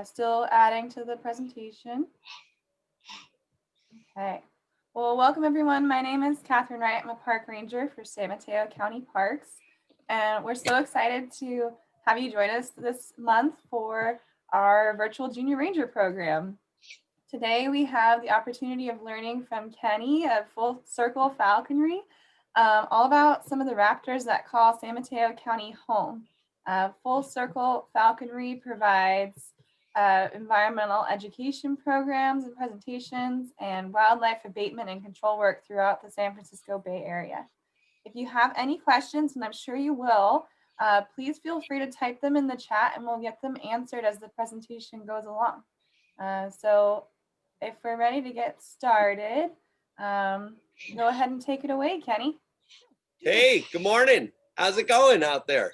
Still adding to the presentation. Okay. Well, welcome everyone. My name is Catherine Wright. I'm a park ranger for San Mateo County Parks. And we're so excited to have you join us this month for our virtual junior ranger program. Today we have the opportunity of learning from Kenny of Full Circle Falconry, all about some of the raptors that call San Mateo County home. Full Circle Falconry provides environmental education programs and presentations and wildlife abatement and control work throughout the San Francisco Bay Area. If you have any questions, and I'm sure you will, please feel free to type them in the chat and we'll get them answered as the presentation goes along. So if we're ready to get started, go ahead and take it away, Kenny. Hey, good morning. How's it going out there?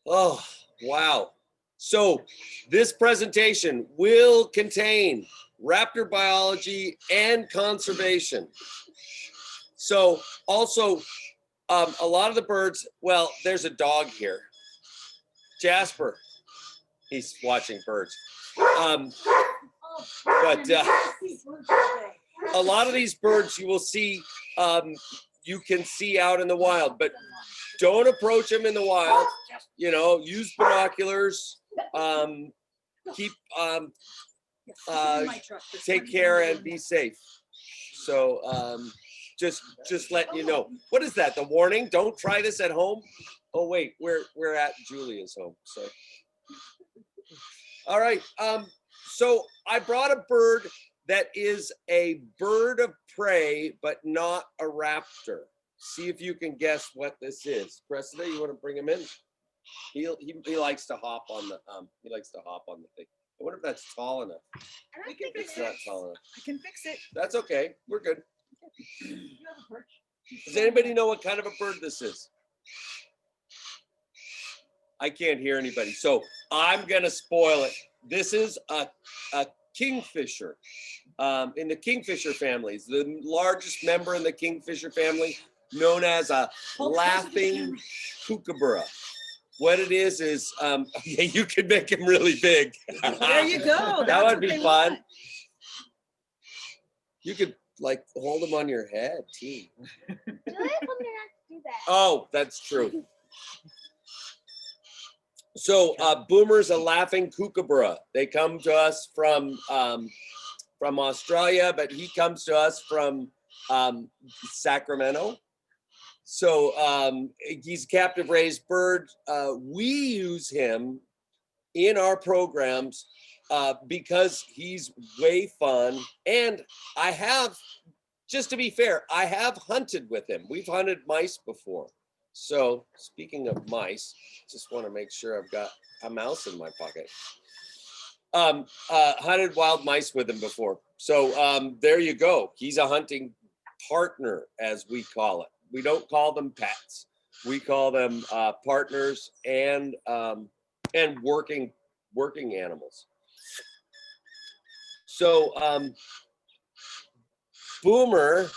Oh, wow. So this presentation will contain raptor biology and conservation. So also a lot of the birds, well, there's a dog here. Jasper, he's watching birds. But a lot of these birds you will see, you can see out in the wild, but don't approach them in the wild. You know, use binoculars, take care and be safe. So just letting you know. What is that? The warning? Don't try this at home. Oh wait, we're at Julia's home. So all right. So I brought a bird that is a bird of prey, but not a raptor. See if you can guess what this is. Cressida, you want to bring him in? He likes to hop on the thing. I wonder if that's tall enough. I can fix It's not tall enough. I can fix it. That's okay. We're good. Does anybody know what kind of a bird this is? I can't hear anybody, so I'm gonna spoil it. This is a kingfisher in the kingfisher families, the largest member in the kingfisher family, known as a laughing kookaburra. What it is yeah, you could make him really big. There you go. That would be fun. You could like hold him on your head too. Julia told me not to do that. Oh, that's true. So Boomer's a laughing kookaburra. They come to us from Australia, but he comes to us from Sacramento. So he's a captive raised bird. We use him in our programs because he's way fun. And I have, just to be fair, I have hunted with him. We've hunted mice before. So speaking of mice, just want to make sure I've got a mouse in my pocket. Hunted wild mice with him before. So there you go. He's a hunting partner, as we call it. We don't call them pets. We call them partners and working animals. So Boomer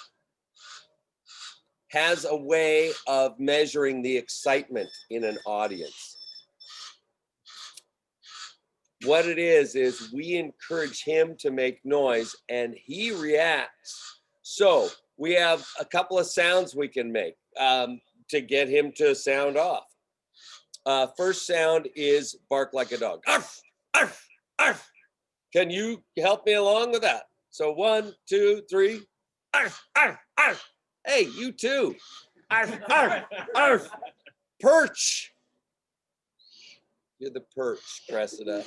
has a way of measuring the excitement in an audience. What it is we encourage him to make noise and he reacts. So we have a couple of sounds we can make to get him to sound off. First sound is bark like a dog. Arf, arf, arf. Can you help me along with that? So 1, 2, 3. Arf, arf, arf. Hey, you too. Arf, arf, arf. Perch. You're the perch, Cressida.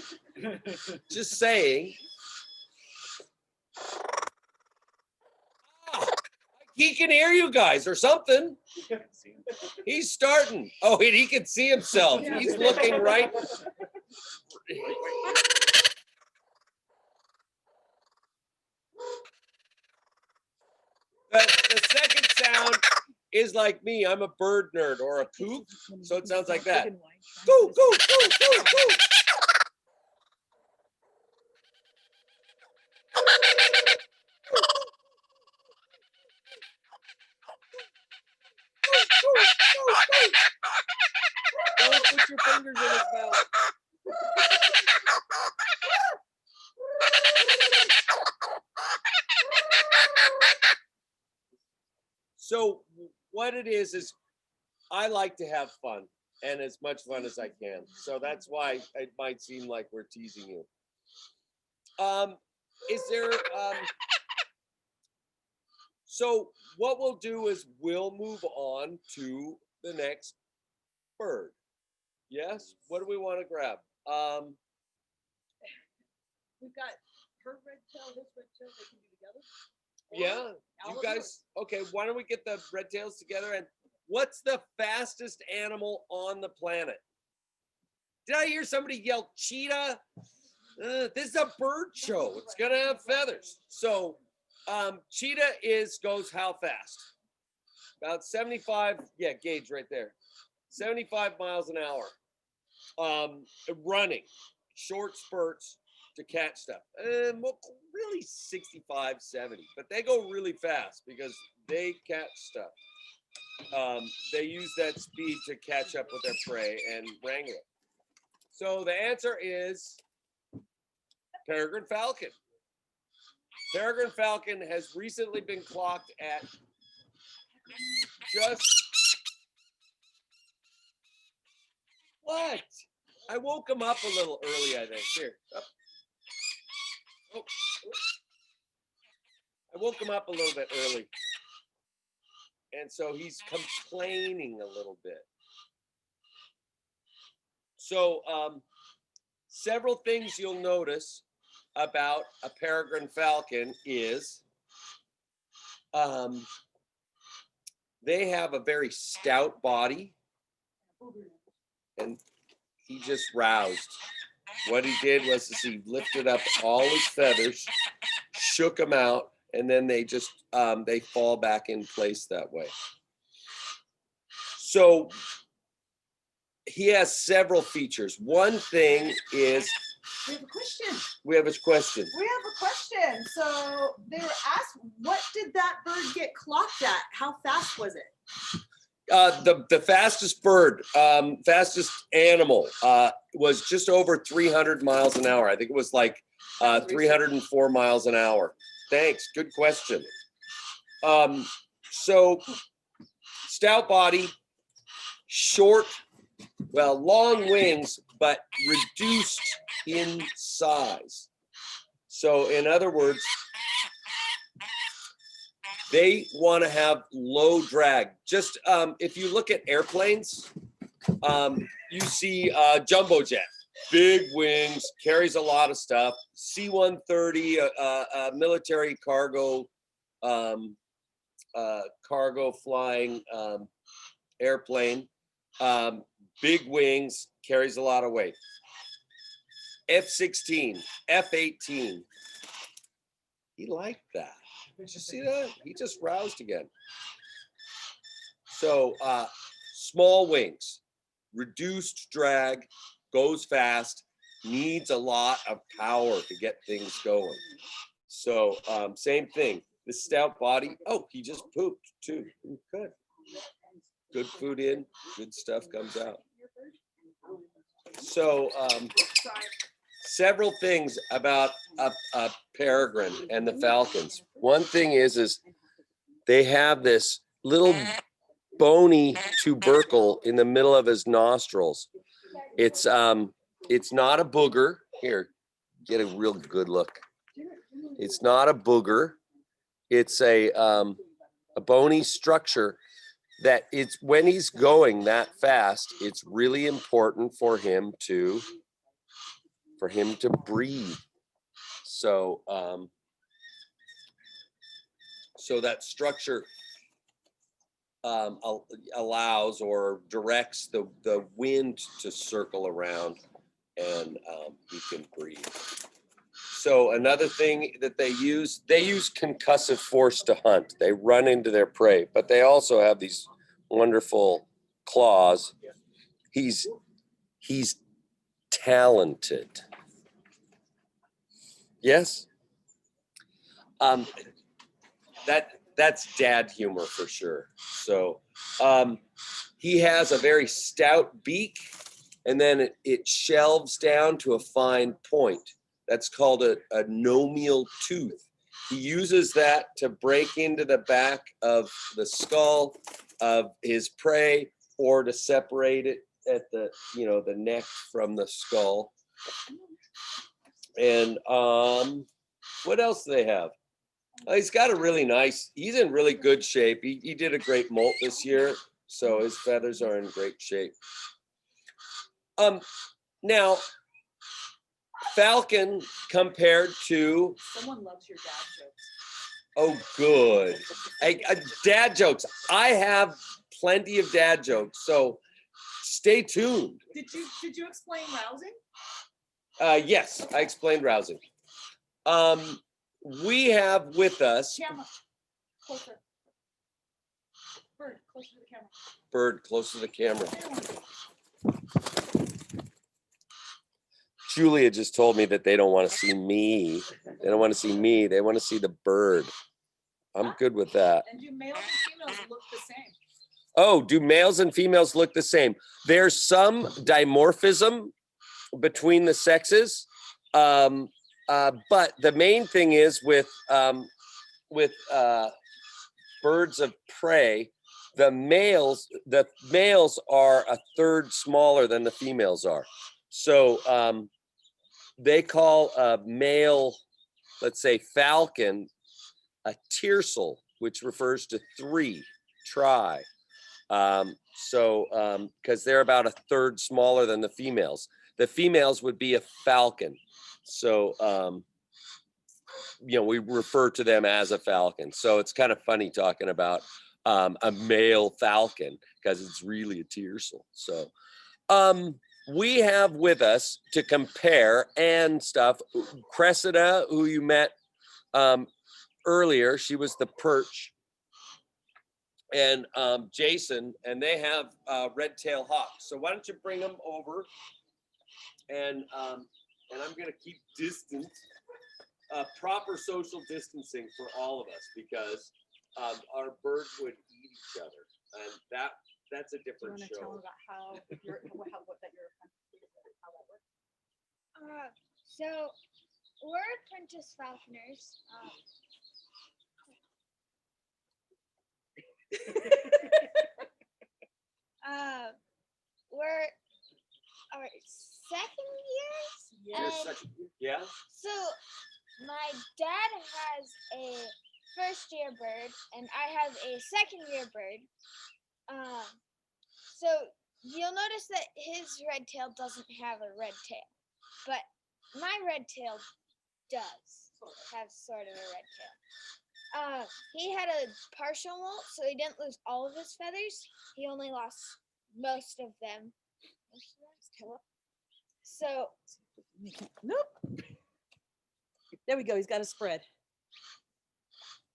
Just saying. Oh, he can hear you guys or something. He's starting. Oh, and he can see himself. He's looking right. The second sound is like me. I'm a bird nerd or a kook, so it sounds like that. Go, go, go, go, go. Don't put your fingers in his mouth. what it is I like to have fun and as much fun as I can. So that's why it might seem like we're teasing you. Is there, so what we'll do is we'll move on to the next bird. Yes? What do we want to grab? We've got her red tail, this red tail, they can be together. Yeah, you guys, okay, why don't we get the red tails together? And what's the fastest animal on the planet? Did I hear somebody yell cheetah? This is a bird show. It's gonna have feathers. So cheetah goes how fast? About 75, yeah, gauge right there. 75 miles an hour. Running, short spurts to catch stuff. Really 65, 70, but they go really fast because they catch stuff. They use that speed to catch up with their prey and wrangle it. So the answer is Peregrine Falcon. Peregrine Falcon has recently been clocked at just what? I woke him up a little early, I think. Here. Oh. I woke him up a little bit early. And so he's complaining a little bit. So several things you'll notice about a peregrine falcon is they have a very stout body, and he just roused. What he did was he lifted up all his feathers, shook them out, and then they just they fall back in place that way. So he has several features. One thing is We have a question. we have a question. We have a question. So they were asked, what did that bird get clocked at? How fast was it? The fastest bird, fastest animal was just over 300 miles an hour. I think it was like 304 miles an hour. Thanks. Good question. So stout body, short, well, long wings, but reduced in size. So in other words, they want to have low drag. Just if you look at airplanes, you see jumbo jet, big wings, carries a lot of stuff. C-130, a military cargo flying airplane, big wings, carries a lot of weight. F-16, F-18. He liked that. Did you see that? He just roused again. So small wings, reduced drag, goes fast, needs a lot of power to get things going. So same thing. The stout body. Oh, he just pooped too. Good. Good food in, good stuff comes out. So several things about a peregrine and the falcons. One thing is they have this little bony tubercle in the middle of his nostrils. It's not a booger. Here, get a real good look. It's not a booger. It's a bony structure that it's when he's going that fast, it's really important for him to breathe. So so that structure allows or directs the wind to circle around, and he can breathe. So another thing that they use concussive force to hunt. They run into their prey, but they also have these wonderful claws. He's talented. Yes. That's dad humor for sure. So he has a very stout beak, and then it shelves down to a fine point. That's called a nomial tooth. He uses that to break into the back of the skull of his prey or to separate it at the, the neck from the skull. And what else do they have? He's got a really nice, he's in really good shape. He did a great molt this year, so his feathers are in great shape. Now, Falcon compared to... Someone loves your dad jokes. Oh, good. Dad jokes. I have plenty of dad jokes, so stay tuned. Did you explain rousing? Yes, I explained rousing. We have with us... Camera. Closer. Bird, closer to the camera. Bird, close to the camera. Julia just told me that they don't want to see me. They don't want to see me. They want to see the bird. I'm good with that. And do males and females look the same? Oh, do males and females look the same? There's some dimorphism between the sexes. But the main thing is with birds of prey, the males are a third smaller than the females are. So they call a male, let's say falcon, a tiercel, which refers to three, tri. Because they're about a third smaller than the females. The females would be a falcon. So, we refer to them as a falcon. So it's kind of funny talking about a male falcon because it's really a tiercel. So we have with us to compare and stuff, Cressida, who you met earlier. She was the perch. And Jason, and they have red-tailed hawks. So why don't you bring them over? And I'm going to keep distance, proper social distancing for all of us, because our birds would eat each other, and that's a different show. Tell them about how that you're how that works? So we're apprentice falconers. We're our second years. Yeah. So my dad has a first year bird and I have a second year bird. So you'll notice that his red tail doesn't have a red tail, but my red tail does have sort of a red tail. He had a partial molt, so he didn't lose all of his feathers. He only lost most of them. So Nope. There we go. He's got a spread.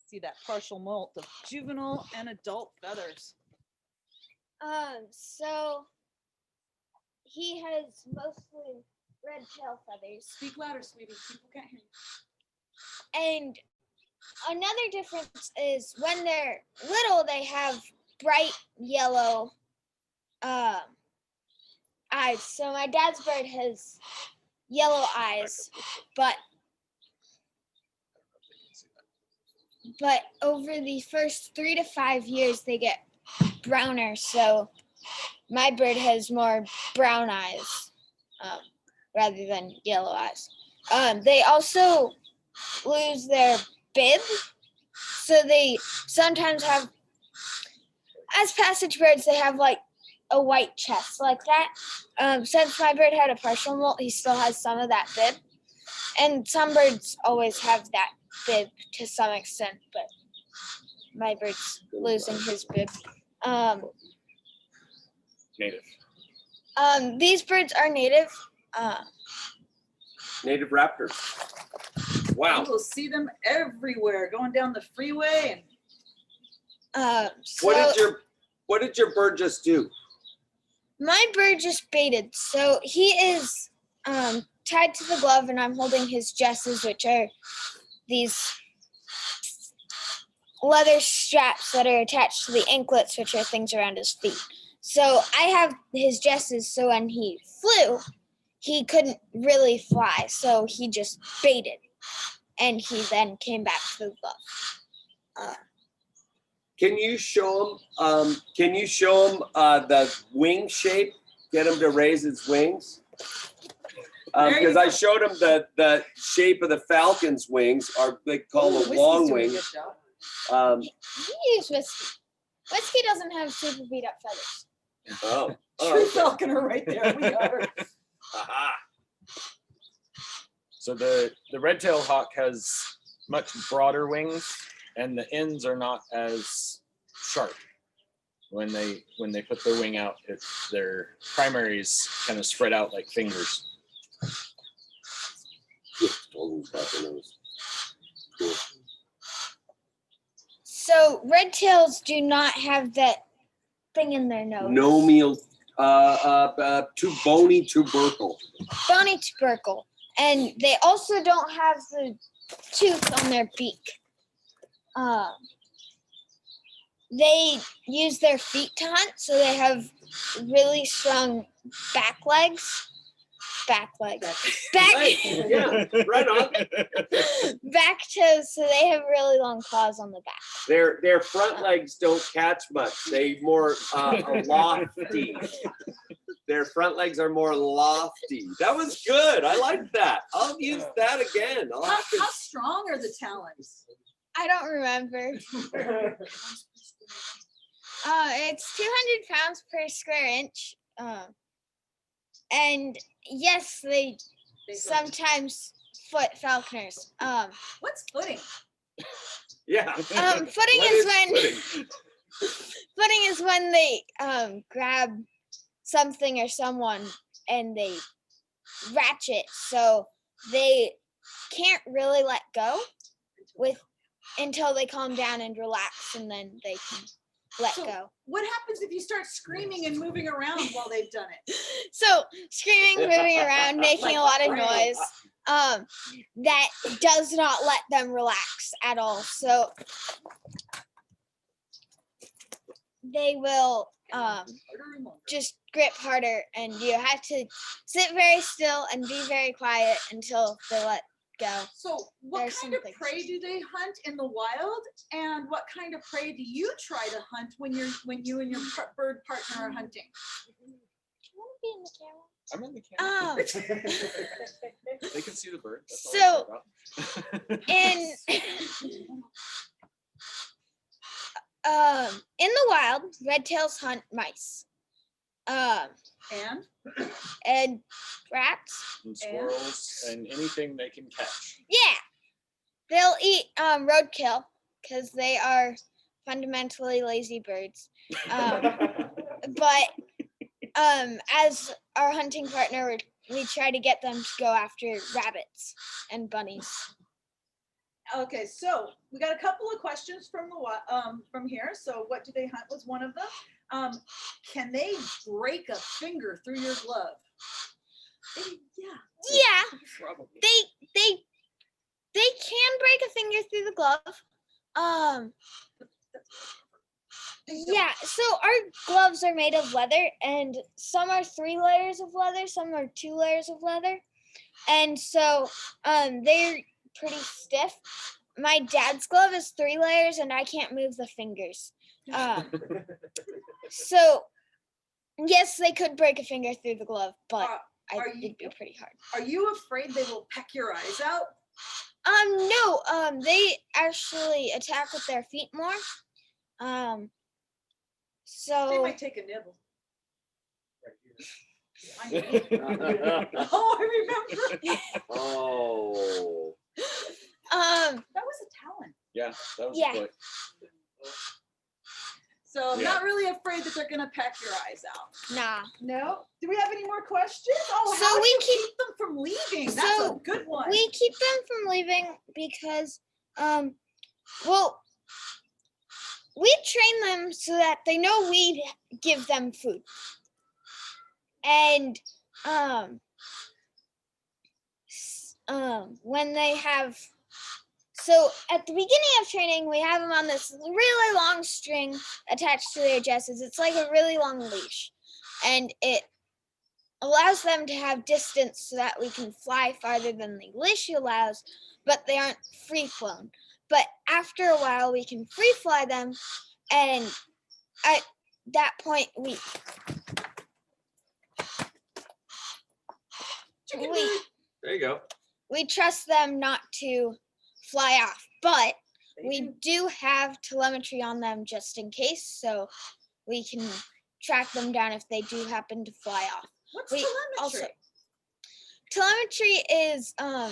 See that partial molt of juvenile and adult feathers. so he has mostly red tail feathers. Speak louder, sweetie. People can't hear you. And another difference is when they're little, they have bright yellow eyes. So my dad's bird has yellow eyes, but over the first 3 to 5 years, they get browner. So my bird has more brown eyes rather than yellow eyes. They also lose their bib, so they sometimes have, as passage birds, they have like a white chest like that. Since my bird had a partial molt, he still has some of that bib, and some birds always have that bib to some extent, but my bird's losing his bib. Native. These birds are native. Native raptors. Wow. You will see them everywhere, going down the freeway. And What did your bird just do? my bird just baited. So he is tied to the glove, and I'm holding his jesses, which are these leather straps that are attached to the anklets, which are things around his feet. So I have his jesses, so when he flew, he couldn't really fly, so he just baited, and he then came back to the glove. Can you show him? The wing shape? Get him to raise his wings. Because I showed him the shape of the falcon's wings, are they call them long wings. He used Whiskey. Whiskey doesn't have super beat up feathers. True falconer right there. We got her. Aha. So the red-tailed hawk has much broader wings, and the ends are not as sharp. When they put their wing out, their primaries kind of spread out like fingers. So red tails do not have that thing in their nose. No meal. Too bony tubercle. Bony tubercle. And they also don't have the tooth on their beak. They use their feet to hunt, so they have really strong back legs. Back Yeah, right on. back toes, so they have really long claws on the back. Their front legs don't catch much. They more lofty. Their front legs are more lofty. That was good. I like that. I'll use that again. How strong are the talons? I don't remember. It's 200 pounds per square inch. And yes, they sometimes foot falconers. What's footing? Yeah. Footing is when they grab something or someone and they ratchet, so they can't really let go until they calm down and relax, and then they can let go. What happens if you start screaming and moving around while they've done it? So screaming, moving around, making a lot of noise, that does not let them relax at all. So they will just grip harder, and you have to sit very still and be very quiet until they let go. So what There's kind of some things. prey do they hunt in the wild, and what kind of prey do you try to hunt when you and your bird partner are hunting? You want to be in the camera? I'm in the camera. They can see the bird. That's So all I care about. in the wild, red tails hunt mice. And rats. And squirrels and anything they can catch. Yeah. They'll eat roadkill because they are fundamentally lazy birds. But as our hunting partner, we try to get them to go after rabbits and bunnies. Okay, so we got a couple of questions from here. So what do they hunt was one of them. Can they break a finger through your glove? Yeah, Probably. they can break a finger through the glove. Yeah, so our gloves are made of leather, and some are 3 layers of leather, some are 2 layers of leather, and so they're pretty stiff. My dad's glove is 3 layers, and I can't move the fingers. So yes, they could break a finger through the glove, but it'd be pretty hard. Are you afraid they will peck your eyes out? No, they actually attack with their feet more. They So might take a nibble. Oh, I remember. Oh. That was a talent. Yeah, that was Yeah. a foot. So Yeah. not really afraid that they're gonna peck your eyes out. nah. No. Do we have any more questions? Oh, So how do we you keep- keep them from leaving? That's So a good one. We keep them from leaving because, well, we train them so that they know we give them food. And, when they have, so at the beginning of training, we have them on this really long string attached to their jesses. It's like a really long leash, and it allows them to have distance so that we can fly farther than the leash allows, but they aren't free flown. But after a while, we can free fly them, and at that point There you go. we trust them not to fly off, but we do have telemetry on them just in case, so we can track them down if they do happen to fly off. What's We telemetry? Telemetry is a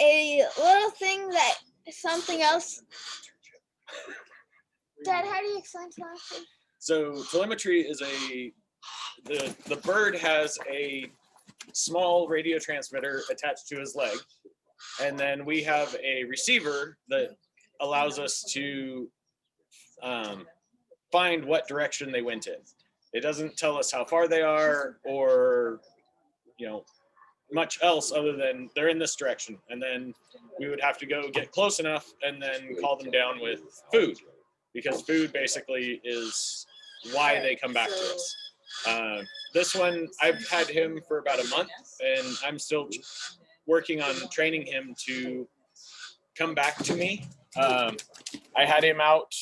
little thing that something else. Dad, how do you explain telemetry? So telemetry is the bird has a small radio transmitter attached to his leg, and then we have a receiver that allows us to find what direction they went in. It doesn't tell us how far they are or much else other than they're in this direction, and then we would have to go get close enough and then call them down with food, because food basically is why they come back to us. This one, I've had him for about a month, and I'm still working on training him to come back to me. I had him out.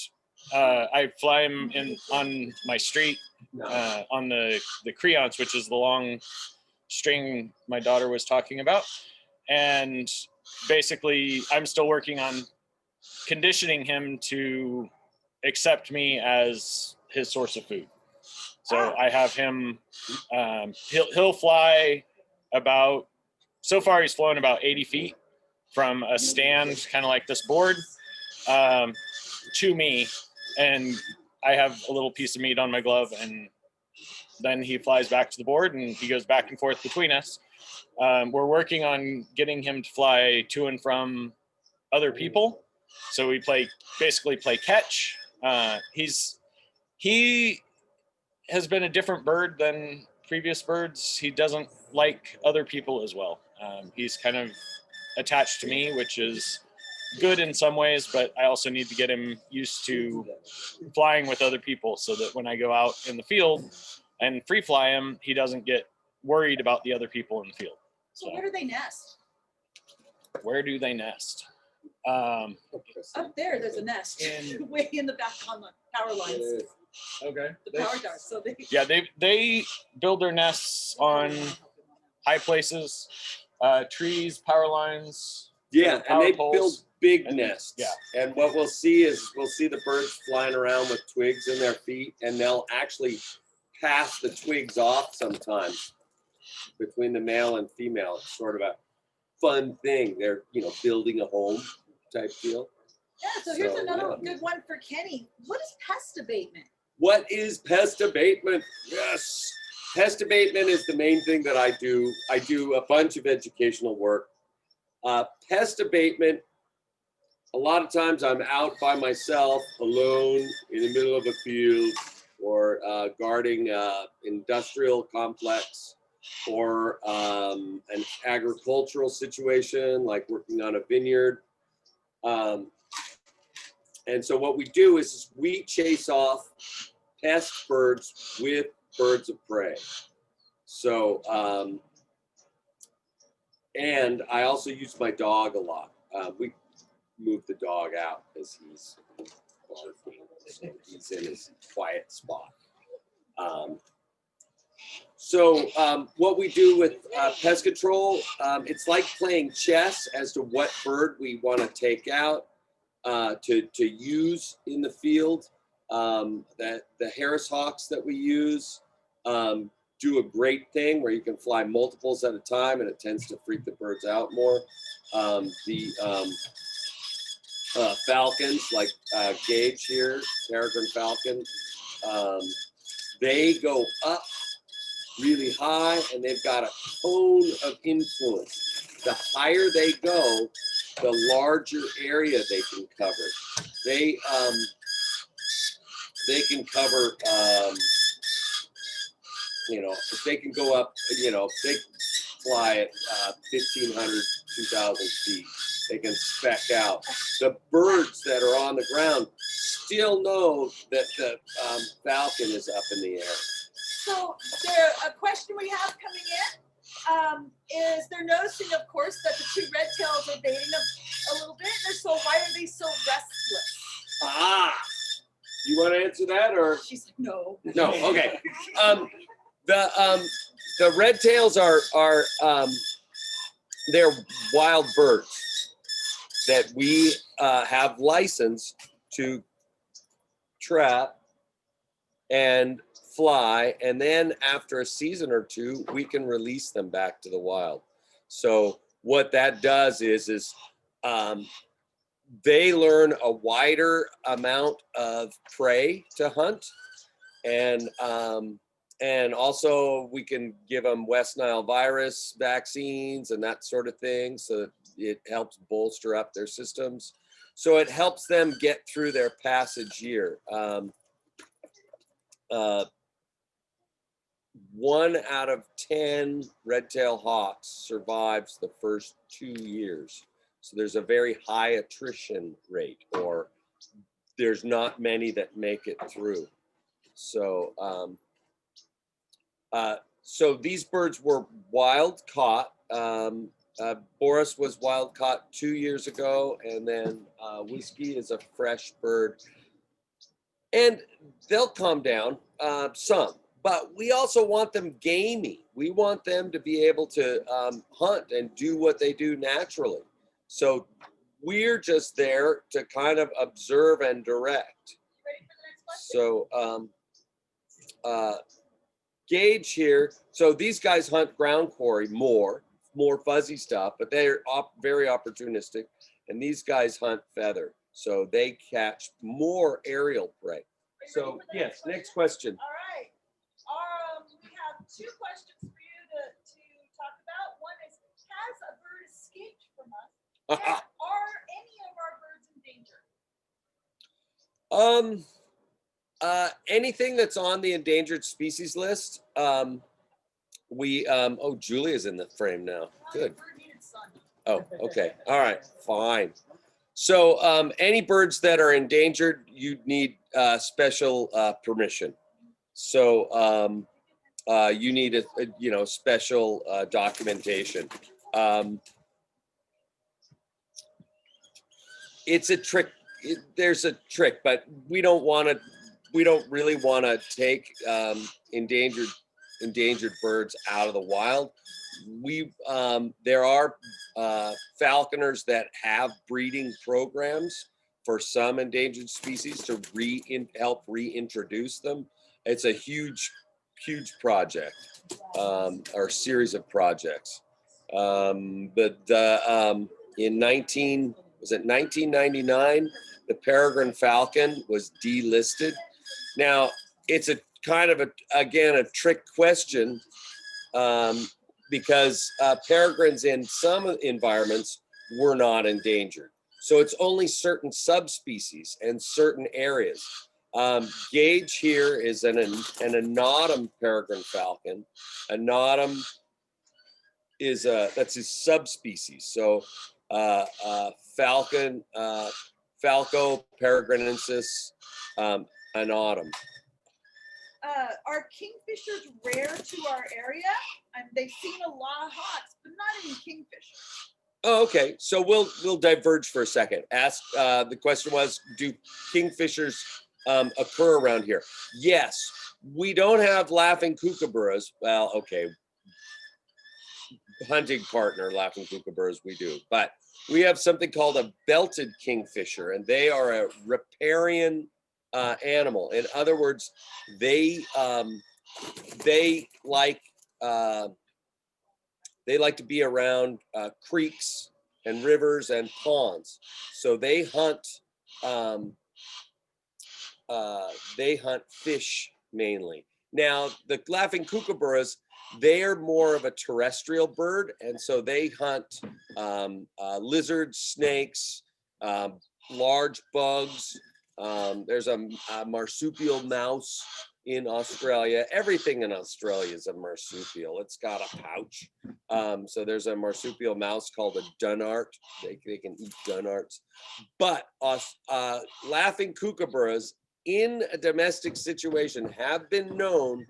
I fly him on my street on the creance, which is the long string my daughter was talking about. And basically, I'm still working on conditioning him to accept me as his source of food. So I have him, he'll fly about, so far he's flown about 80 feet from a stand, kind of like this board, to me. And I have a little piece of meat on my glove, and then he flies back to the board and he goes back and forth between us. We're working on getting him to fly to and from other people. So we basically play catch. He has been a different bird than previous birds. He doesn't like other people as well. He's kind of attached to me, which is good in some ways, but I also need to get him used to flying with other people so that when I go out in the field and free fly him, he doesn't get worried about the other people in the field. So where do they nest? Where do they nest? Up there, there's a nest way in the back on the power lines. Okay. The power towers. So they build their nests on high places, trees, power lines. Yeah, and power they poles. build big And- nests. yeah. And what we'll see the birds flying around with twigs in their feet, and they'll actually pass the twigs off sometimes between the male and female. It's sort of a fun thing. They're building a home type deal. yeah. So here's So, another yeah. good one for Kenny. What is pest abatement? What is pest abatement? Yes. Pest abatement is the main thing that I do. I do a bunch of educational work. Pest abatement, a lot of times I'm out by myself, alone, in the middle of a field, or guarding an industrial complex, or an agricultural situation, like working on a vineyard. And so what we do is we chase off pest birds with birds of prey. So, and I also use my dog a lot. We move the dog out because he's barking. So he's in his quiet spot. What we do with pest control, it's like playing chess as to what bird we want to take out to use in the field. That the Harris hawks that we use do a great thing where you can fly multiples at a time, and it tends to freak the birds out more. The falcons, like Gage here, Peregrine Falcon, they go up really high, and they've got a cone of influence. The higher they go, the larger area they can cover. They can cover, if they can go up, if they fly at 1,500, 2,000 feet, they can spec out. The birds that are on the ground still know that the falcon is up in the air. So a question we have coming in is they're noticing, of course, that the two red tails are baiting them a little bit. And so why are they so restless? You want to answer that or? She's like, no. No, okay. The red tails are they're wild birds that we have license to trap and fly, and then after a season or two, we can release them back to the wild. So what that does is they learn a wider amount of prey to hunt, and also we can give them West Nile virus vaccines and that sort of thing, so that it helps bolster up their systems. So it helps them get through their passage year. 1 out of 10 red-tailed hawks survives the first 2 years. So there's a very high attrition rate, or there's not many that make it through. So, so these birds were wild caught. Boris was wild caught 2 years ago, and then Whiskey is a fresh bird. And they'll calm down some, but we also want them gamey. We want them to be able to hunt and do what they do naturally. So we're just there to kind of observe and direct. So Gage here, so these guys hunt ground quarry more fuzzy stuff, but they're very opportunistic. And these guys hunt feather, so they catch more aerial prey. So yes, next question. All right. We have 2 questions for you to talk about. One is, has a bird escaped from us? And are any of our birds endangered? Anything that's on the endangered species list, oh, Julia's in the frame now. Good. Bird needed sun. Oh, okay. All right, fine. So any birds that are endangered, you'd need special permission. So you need a special documentation. It's a trick. There's a trick, but we don't really want to take endangered birds out of the wild. There are falconers that have breeding programs for some endangered species to help reintroduce them. It's a huge project, or series of projects. But in 1999, the Peregrine Falcon was delisted. Now it's a kind of a trick question, because peregrines in some environments were not endangered. So it's only certain subspecies and certain areas. Gage here is an anotum peregrine falcon. Anotum is that's his subspecies. So falcon, Falco peregrinensis, anotum. Are kingfishers rare to our area? They've seen a lot of hawks, but not any kingfishers. Oh, okay. So we'll diverge for a second. The question was, do kingfishers occur around here? Yes. We don't have laughing kookaburras. Well, okay. Hunting partner laughing kookaburras we do, but we have something called a belted kingfisher, and they are a riparian animal. In other words, they like to be around creeks and rivers and ponds. So they hunt fish mainly. Now the laughing kookaburras, they are more of a terrestrial bird, and so they hunt lizards, snakes, large bugs. There's a marsupial mouse in Australia. Everything in Australia is a marsupial. It's got a pouch. So there's a marsupial mouse called a dunnart. They can eat dunnarts. But laughing kookaburras in a domestic situation have been known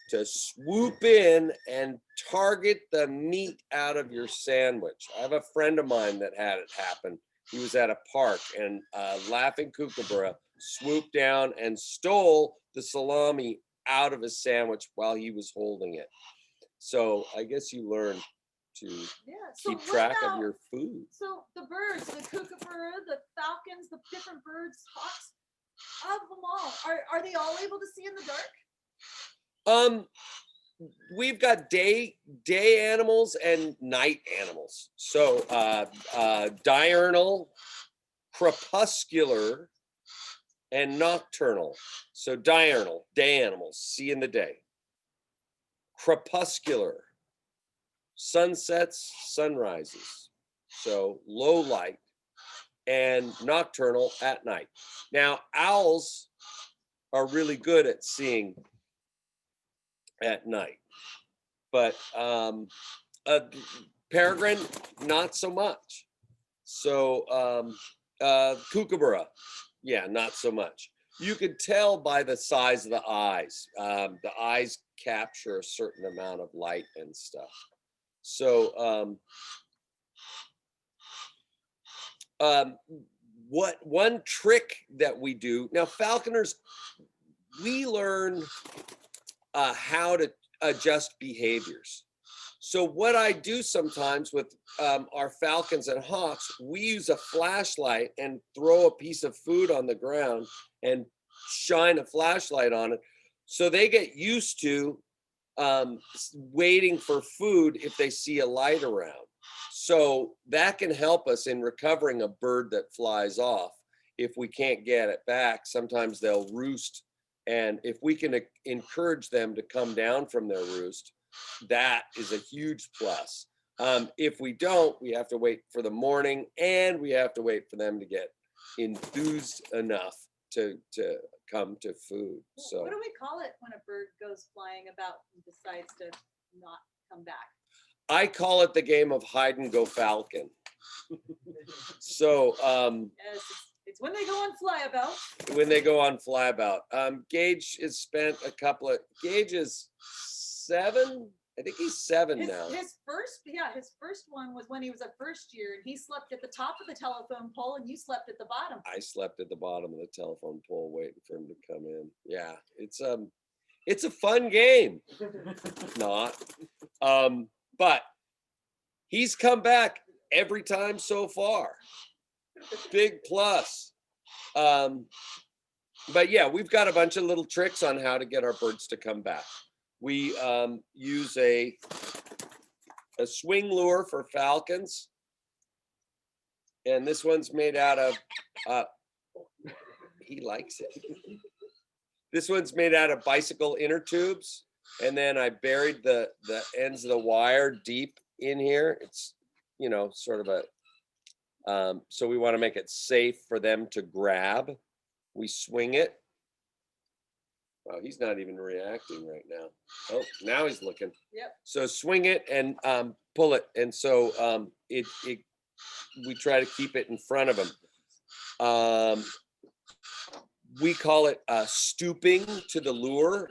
to swoop in and target the meat out of your sandwich. I have a friend of mine that had it happen. He was at a park, and laughing Kookaburra swooped down and stole the salami out of his sandwich while he was holding it. So I guess you learn to Yeah. So keep what track of about- your food. So the birds, the kookaburra, the falcons, the different birds, hawks, of them all, are they all able to see in the dark? We've got day animals and night animals. So diurnal, crepuscular, and nocturnal. So diurnal, day animals, see in the day. Crepuscular, sunsets, sunrises. So low light. And nocturnal, at night. Now, owls are really good at seeing at night, but peregrine, not so much. So kookaburra, yeah, not so much. You could tell by the size of the eyes. The eyes capture a certain amount of light and stuff. So what one trick that we do now, falconers, we learn how to adjust behaviors. So what I do sometimes with our falcons and hawks, we use a flashlight and throw a piece of food on the ground and shine a flashlight on it. So they get used to waiting for food if they see a light around. So that can help us in recovering a bird that flies off. If we can't get it back, sometimes they'll roost. And if we can encourage them to come down from their roost, that is a huge plus. If we don't, we have to wait for the morning, and we have to wait for them to get enthused enough to come to food. So What do we call it when a bird goes flying about and decides to not come back? I call it the game of hide and go falcon. So Yes, it's when they go on flyabout. when they go on flyabout, Gage has spent Gage is 7. I think he's 7 now. His first one was when he was a first year, and he slept at the top of the telephone pole, and you slept at the bottom. I slept at the bottom of the telephone pole waiting for him to come in. Yeah, it's a fun game. Not. But he's come back every time so far. Big plus. But yeah, we've got a bunch of little tricks on how to get our birds to come back. We use a swing lure for falcons. And this one's made out of, he likes it. This one's made out of bicycle inner tubes. And then I buried the ends of the wire deep in here. It's, sort of a, so we want to make it safe for them to grab. We swing it. Wow, he's not even reacting right now. Oh, now he's looking. Yep. So swing it and pull it. And so we try to keep it in front of him. We call it stooping to the lure.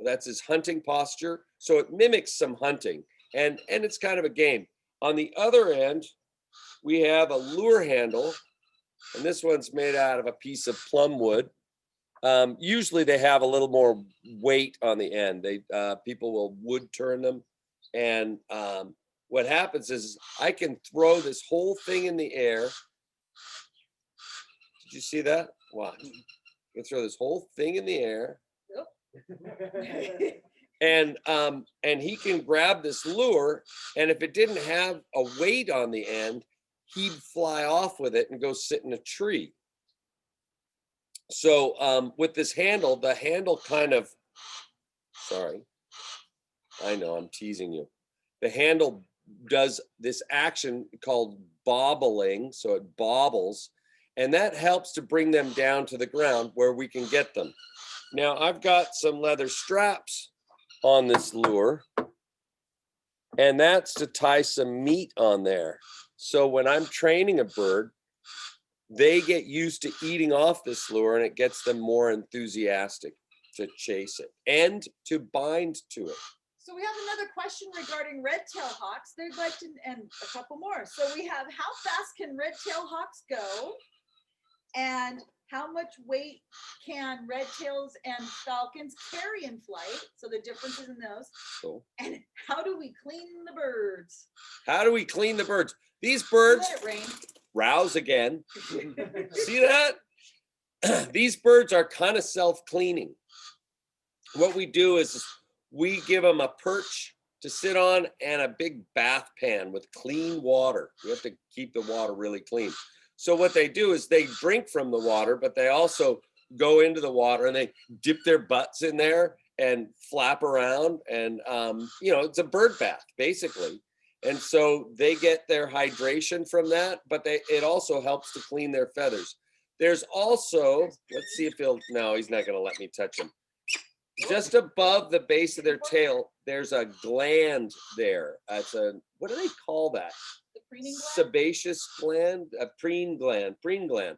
That's his hunting posture. So it mimics some hunting, and it's kind of a game. On the other end, we have a lure handle, and this one's made out of a piece of plum wood. Usually they have a little more weight on the end. People will wood turn them, and what happens is I can throw this whole thing in the air. Did you see that? Watch. I can throw this whole thing in the air. And he can grab this lure, and if it didn't have a weight on the end, he'd fly off with it and go sit in a tree. So with this handle, the handle kind of, sorry, I know I'm teasing you. The handle does this action called bobbling, so it bobbles, and that helps to bring them down to the ground where we can get them. Now I've got some leather straps on this lure, and that's to tie some meat on there. So when I'm training a bird, they get used to eating off this lure, and it gets them more enthusiastic to chase it and to bind to it. So we have another question regarding red-tailed hawks. They'd like to, and a couple more. So we have, how fast can red-tailed hawks go? And how much weight can red tails and falcons carry in flight? So the differences in those. Cool. And how do we clean the birds? How do we clean the birds? These birds Let it rain. rouse again. See that? These birds are kind of self-cleaning. What we do is we give them a perch to sit on and a big bath pan with clean water. We have to keep the water really clean. So what they do is they drink from the water, but they also go into the water and they dip their butts in there and flap around. And, it's a bird bath, basically. And so they get their hydration from that, but it also helps to clean their feathers. There's also, let's see if no, he's not going to let me touch him. Just above the base of their tail, there's a gland there. What do they call that? The preening gland? Sebaceous gland, a preen gland.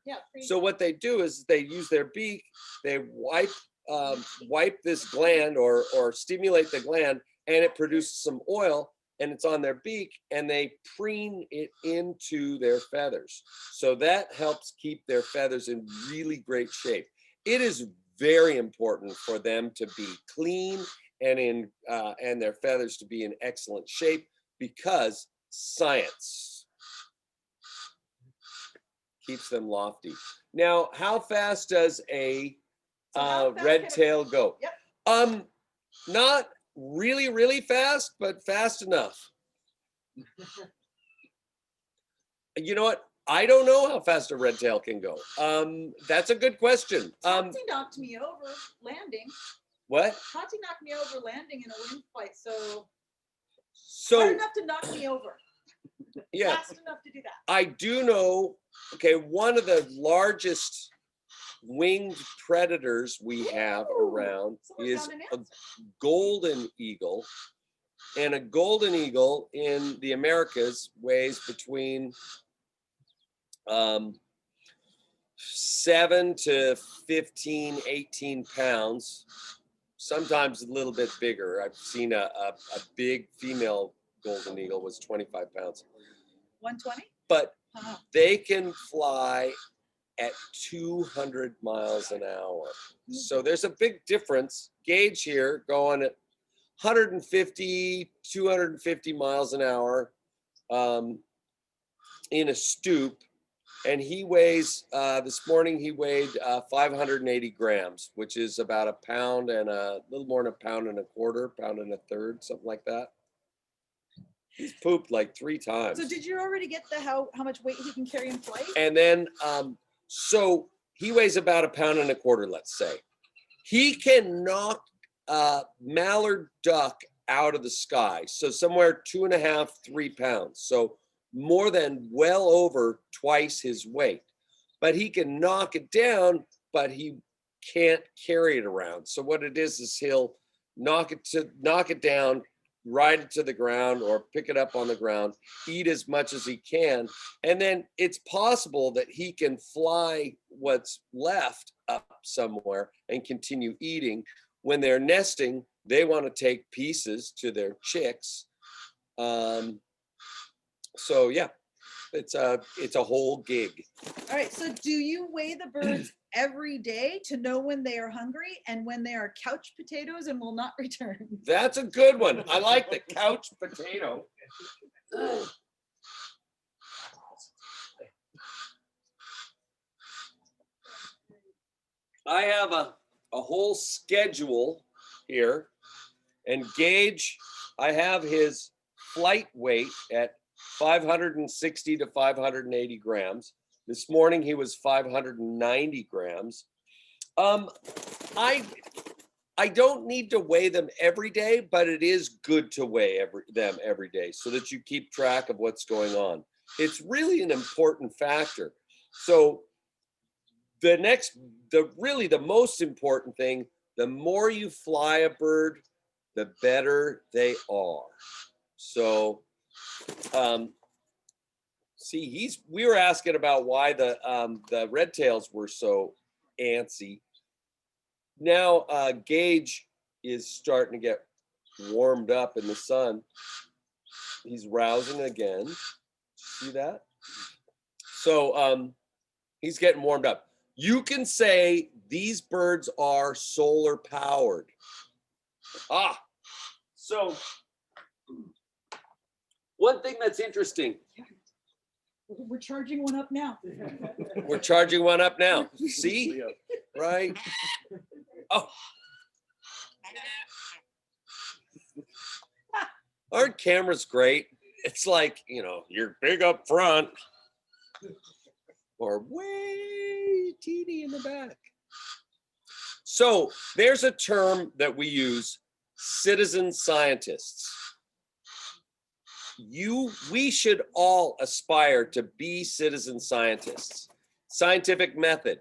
Yeah, So what they do is they use their beak, they wipe this gland or stimulate the gland, and it produces some oil, and it's on their beak, and they preen it into their feathers. So that helps keep their feathers in really great shape. It is very important for them to be clean and their feathers to be in excellent shape, because science keeps them lofty. Now, how fast does a red tail go? Yep. Not really, really fast, but fast enough. You know what? I don't know how fast a red tail can go. That's a good question. Tati knocked me over landing. What? Tati knocked me over landing in a wind fight, so So hard enough to knock me over. yeah, Fast enough to do that. I do know. Okay, one of the largest winged predators we have Ooh, around someone is found an a answer. golden eagle. And a golden eagle in the Americas weighs between 7 to 15, 18 pounds, sometimes a little bit bigger. I've seen a big female golden eagle was 25 pounds. 120? But Uh-huh. they can fly at 200 miles an hour. So there's a big difference. Gage here going at 150, 250 miles an hour in a stoop. And he weighs, this morning he weighed 580 grams, which is about a pound and a little more than a pound and a quarter, pound and a third, something like that. He's pooped like 3 times. So did you already get the how much weight he can carry in flight? And then, so he weighs about a pound and a quarter, let's say. He can knock mallard duck out of the sky. So somewhere 2.5, 3 pounds. So more than well over twice his weight. But he can knock it down, but he can't carry it around. So what it is he'll knock it down, ride it to the ground or pick it up on the ground, eat as much as he can. And then it's possible that he can fly what's left up somewhere and continue eating. When they're nesting, they want to take pieces to their chicks. So yeah, it's a whole gig. All right, so do you weigh the birds every day to know when they are hungry and when they are couch potatoes and will not return? That's a good one. I like the couch potato. I have a whole schedule here, and Gage, I have his flight weight at 560 to 580 grams. This morning he was 590 grams. I don't need to weigh them every day, but it is good to weigh them every day so that you keep track of what's going on. It's really an important factor. So the most important thing, the more you fly a bird, the better they are. So we were asking about why the red tails were so antsy. Now Gage is starting to get warmed up in the sun. He's rousing again. See that? So he's getting warmed up. You can say these birds are solar powered. So one thing that's interesting. We're charging one up now. We're charging one up now. See? Right? Oh. Aren't cameras great? It's like, you know, you're big up front or way teeny in the back. So there's a term that we use, citizen scientists. We should all aspire to be citizen scientists. Scientific method,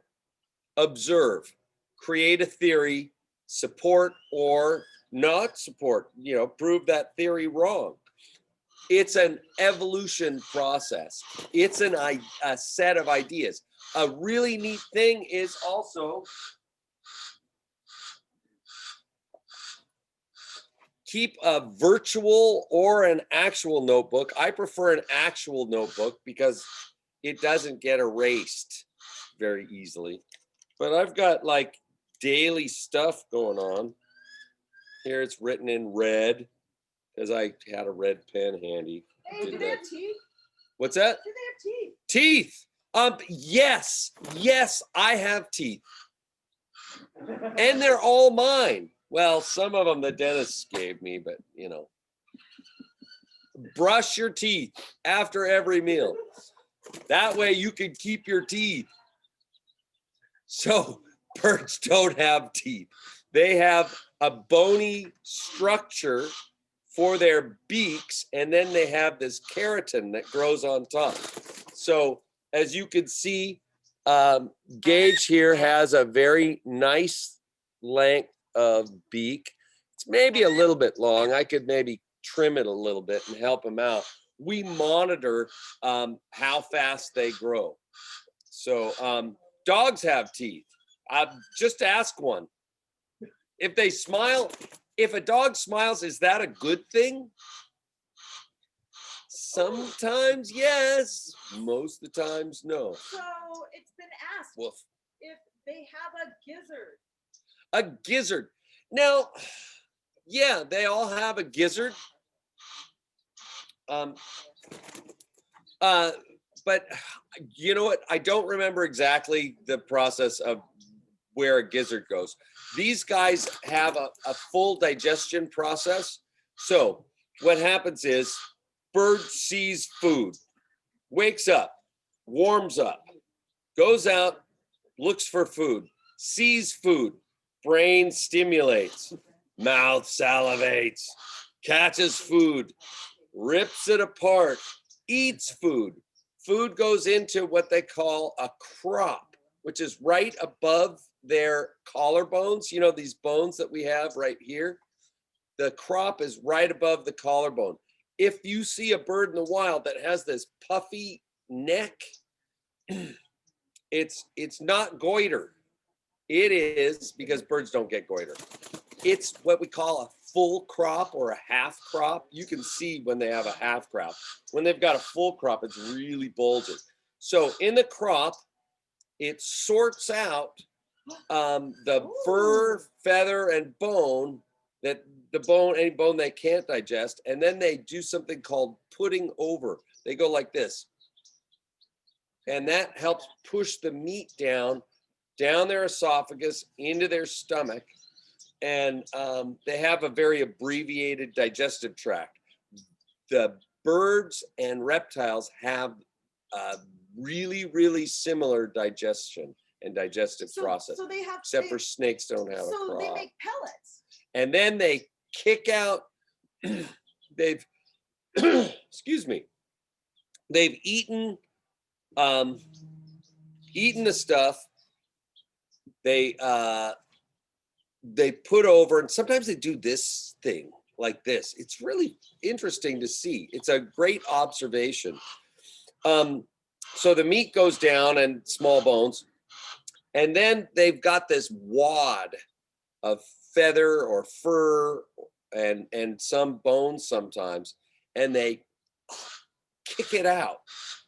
observe, create a theory, support or not support, you know, prove that theory wrong. It's an evolution process. It's a set of ideas. A really neat thing is also keep a virtual or an actual notebook. I prefer an actual notebook because it doesn't get erased very easily. But I've got like daily stuff going on. Here it's written in red because I had a red pen handy. Hey, do they have teeth? What's that? Do they have teeth? Teeth. Yes, I have teeth. And they're all mine. Well, some of them the dentist gave me, but you know. Brush your teeth after every meal. That way you can keep your teeth. So birds don't have teeth. They have a bony structure for their beaks, and then they have this keratin that grows on top. So as you can see, Gage here has a very nice length of beak. It's maybe a little bit long. I could maybe trim it a little bit and help him out. We monitor how fast they grow. So dogs have teeth. Just ask one. If they smile, if a dog smiles, is that a good thing? Sometimes yes, most of the times no. So it's been asked Woof. if they have a gizzard. A gizzard. Now, yeah, they all have a gizzard. But you know what? I don't remember exactly the process of where a gizzard goes. These guys have a full digestion process. So what happens is bird sees food, wakes up, warms up, goes out, looks for food, sees food, brain stimulates, mouth salivates, catches food, rips it apart, eats food. Food goes into what they call a crop, which is right above their collarbones. You know, these bones that we have right here. The crop is right above the collarbone. If you see a bird in the wild that has this puffy neck, it's not goiter. It is, because birds don't get goiter. It's what we call a full crop or a half crop. You can see when they have a half crop. When they've got a full crop, it's really bulging. So in the crop, it sorts out the fur, feather, and bone, any bone they can't digest, and then they do something called putting over. They go like this. And that helps push the meat down their esophagus, into their stomach. And they have a very abbreviated digestive tract. The birds and reptiles have really, really similar digestion and digestive process. So they have, except for snakes don't have a crop. So they make pellets. And then they kick out, they've, excuse me, they've eaten the stuff. They put over, and sometimes they do this thing like this. It's really interesting to see. It's a great observation. So the meat goes down and small bones, and then they've got this wad of feather or fur and some bones sometimes, and they kick it out.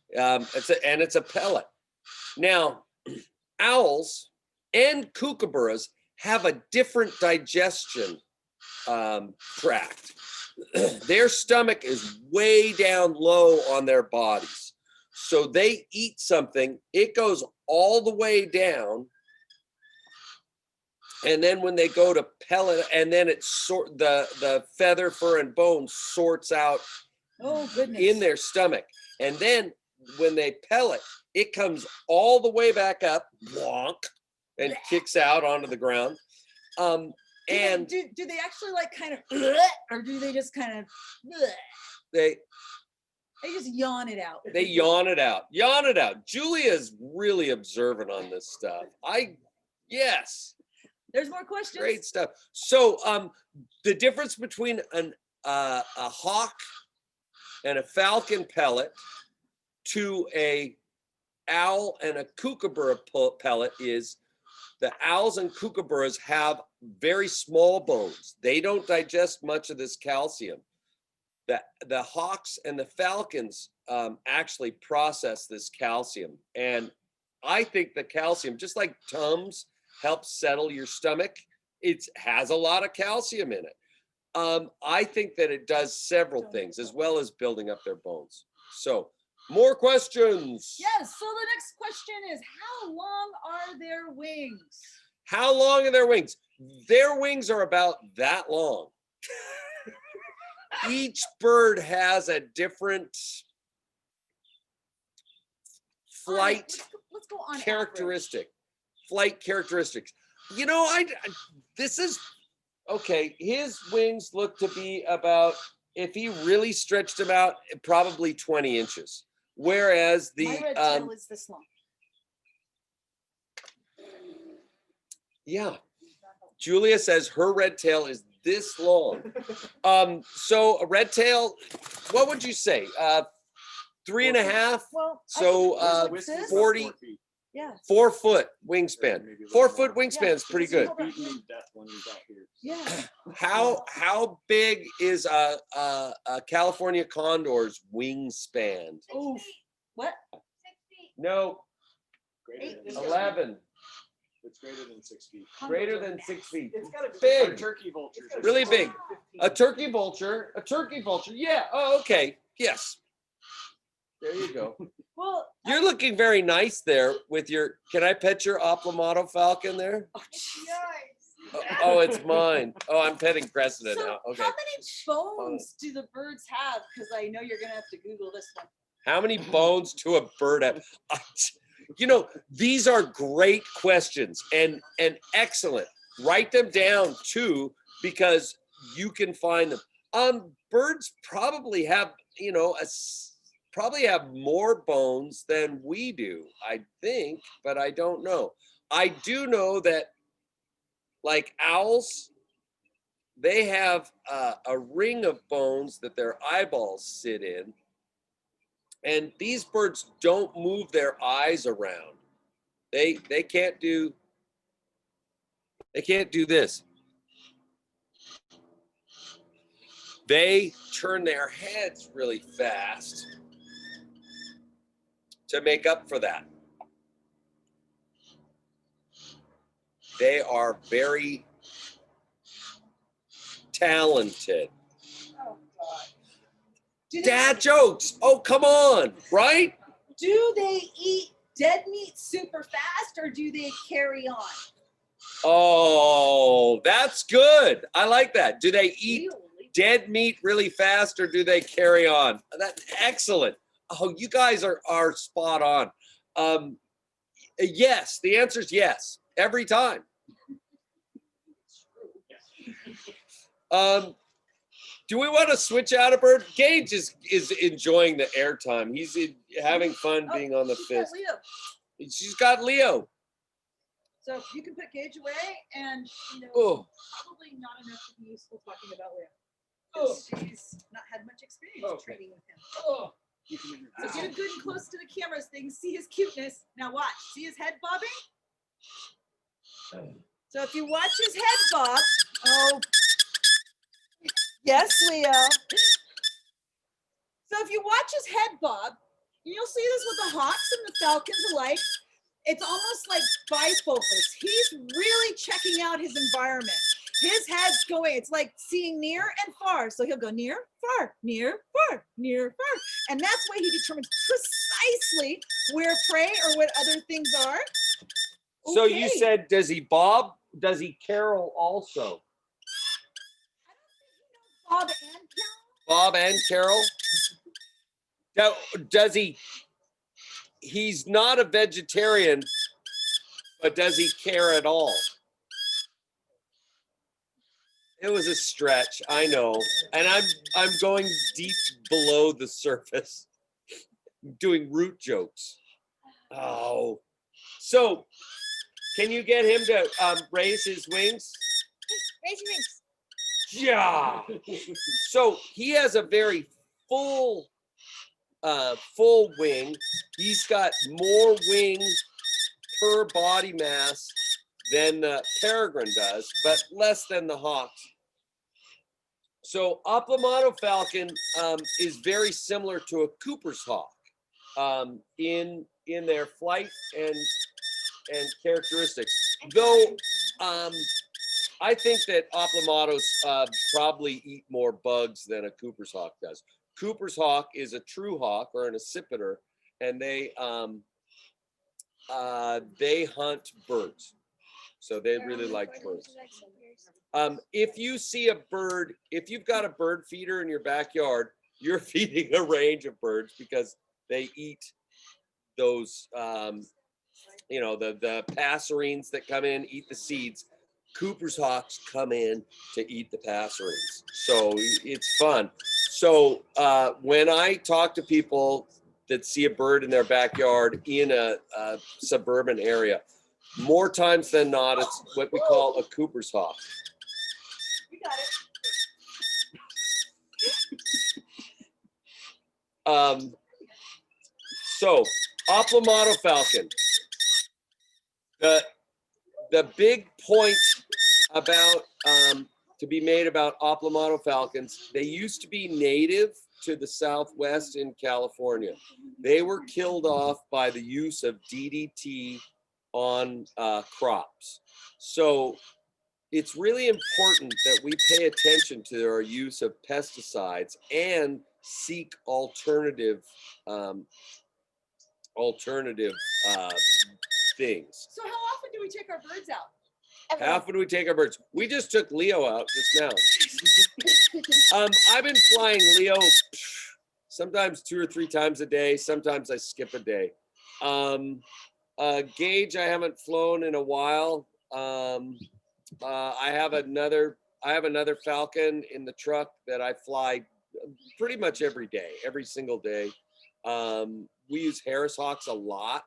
It's a pellet. Now, owls and kookaburras have a different digestion tract. Their stomach is way down low on their bodies. So they eat something, it goes all the way down. And then when they go to pellet, and then the feather, fur, and bone sorts out Oh, goodness. in their stomach. And then when they pellet, it comes all the way back up, wonk, and kicks out onto the ground. And do they actually like kind of, or do they just kind of, they just yawn it out? They yawn it out. Yawn it out. Julia's really observant on this stuff. Yes. There's more questions. Great stuff. So the difference between a hawk and a falcon pellet to a owl and a kookaburra pellet is the owls and kookaburras have very small bones. They don't digest much of this calcium. The hawks and the falcons actually process this calcium. And I think the calcium, just like Tums helps settle your stomach, it has a lot of calcium in it. I think that it does several things as well as building up their bones. So more questions. Yes. So the next question is, how long are their wings? How long are their wings? Their wings are about that long. Each bird has a different flight Let's go on characteristic. Flight characteristics. You know, this is okay. His wings look to be about, if he really stretched them out, probably 20 inches. Whereas the My red tail is this long. yeah, Julia says her red tail is this long. So a red tail, what would you say? 3.5. Well, So I think this. 40, Yeah. 4 foot wingspan. 4 foot wingspan is pretty good. Yeah. How big is a California condor's wingspan? Oh, what? No, 11. It's greater than 6 feet. Greater than 6 feet. It's got to be Big. turkey vultures. Really big. A turkey vulture. Yeah. Oh, okay. Yes. There you go. Well, You're looking very nice there with your. Can I pet your Apomoto Falcon there? Oh, it's mine. Oh, I'm petting Precedent so now. Okay. how many bones do the birds have? Because I know you're gonna have to Google this one. How many bones do a bird have? You know, these are great questions and excellent. Write them down too, because you can find them. Birds probably have, probably have more bones than we do, I think, but I don't know. I do know that, like owls, they have a ring of bones that their eyeballs sit in. And these birds don't move their eyes around. They can't do this. They turn their heads really fast to make up for that. They are very talented. Dad jokes. Oh, come on, right? Do they eat dead meat super fast, or do they carry on? Oh, that's good. I like that. Do they eat dead meat really fast, or do they carry on? That's excellent. Oh, you guys are spot on. Yes, the answer is yes, every time. Do we want to switch out a bird? Gage is enjoying the airtime. He's having fun being on the fist. She's got Leo. So you can put Gage away, and Oh. probably not enough to be useful talking about Leo. 'Cause she's not had much experience training with him. Oh. So get good and close to the cameras, so you can see his cuteness. Now watch. See his head bobbing? So if you watch his head bob, Yes, Leo. So if you watch his head bob, you'll see this with the hawks and the falcons alike. It's almost like bifocals. He's really checking out his environment. His head's going, it's like seeing near and far. So he'll go near, far, near, far, near, far. And that's why he determines precisely where prey or what other things are. So you Okay. said, does he bob? Does he carol also? Bob and Carol? Bob and Carol? Now, does he? He's not a vegetarian, but does he care at all? It was a stretch, I know, and I'm going deep below the surface, doing root jokes. Oh, so can you get him to raise his wings? Raise your wings. Yeah. So he has a very full wing. He's got more wing per body mass than the peregrine does, but less than the hawks. So Apomoto Falcon is very similar to a Cooper's hawk in their flight and characteristics. Though I think that Apomotos probably eat more bugs than a Cooper's hawk does. Cooper's hawk is a true hawk or an Acipiter, and they hunt birds. So they really like birds. If you see a bird, if you've got a bird feeder in your backyard, you're feeding a range of birds because they eat those, the passerines that come in, eat the seeds. Cooper's hawks come in to eat the passerines. So it's fun. So when I talk to people that see a bird in their backyard in a suburban area, more times than not, it's what we call a Cooper's hawk. You got it. So Apomoto Falcon. The big point about to be made about Apomoto Falcons, they used to be native to the Southwest in California. They were killed off by the use of DDT on crops. So it's really important that we pay attention to our use of pesticides and seek alternative things. So how often do we take our birds out? How often do we take our birds? We just took Leo out just now. I've been flying Leo sometimes 2 or 3 times a day. Sometimes I skip a day. Gage, I haven't flown in a while. I have another Falcon in the truck that I fly pretty much every day, every single day. We use Harris Hawks a lot.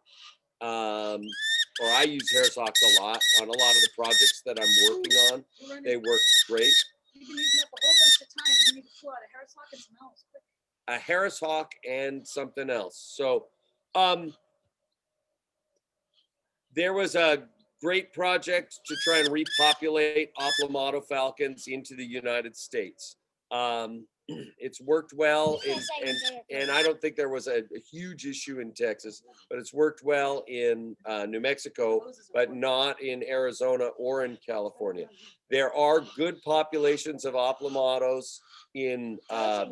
Or I use Harris Hawks a lot on a lot of the projects that I'm working on. They work great. You've been using up a whole bunch of time. You need to pull out a Harris Hawk and some else. A Harris Hawk and something else. So there was a great project to try and repopulate Apomoto Falcons into the United States. It's worked well, and I don't think there was a huge issue in Texas, but it's worked well in New Mexico, but not in Arizona or in California. There are good populations of Apomotos in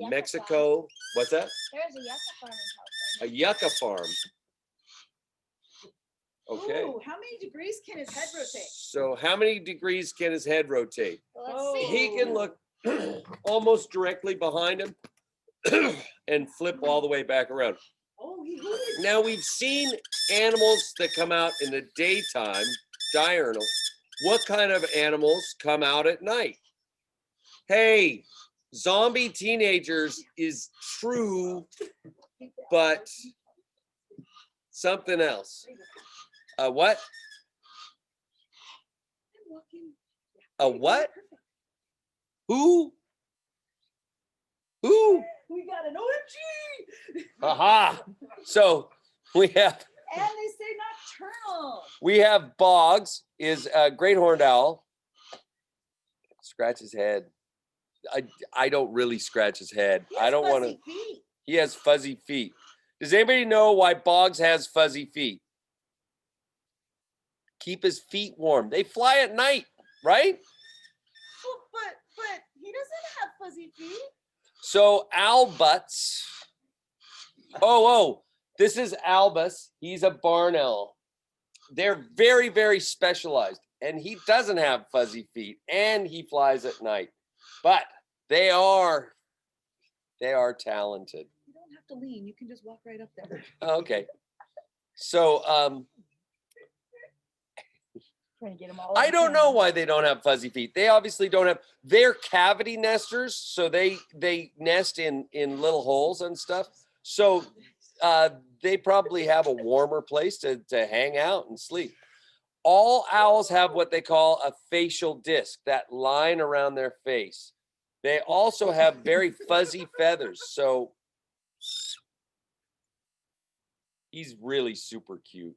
Mexico. What's that? There's a yucca farm in California. A yucca farm. Okay. Ooh, how many degrees can his head rotate? So how many degrees can his head rotate? Well, let's see. He can look almost directly behind him and flip all the way back around. Oh, he hooted. Now we've seen animals that come out in the daytime, diurnal. What kind of animals come out at night? Hey, zombie teenagers is true, but something else. What? A what? Who? We got an OMG. Aha. So we have And they say nocturnal. Boggs is a great horned owl. Scratch his head. I don't really scratch his head. He I has don't want to. fuzzy feet. He has fuzzy feet. Does anybody know why Boggs has fuzzy feet? Keep his feet warm. They fly at night, right? Well, but he doesn't have fuzzy feet. So Albus. Oh, this is Albus. He's a barn owl. They're very, very specialized, and he doesn't have fuzzy feet, and he flies at night. But they are talented. You don't have to lean. You can just walk right up there. Okay. So Trying to get them all. I don't know why they don't have fuzzy feet. They obviously don't have. They're cavity nesters, so they nest in little holes and stuff. So they probably have a warmer place to hang out and sleep. All owls have what they call a facial disc, that line around their face. They also have very fuzzy feathers. So he's really super cute.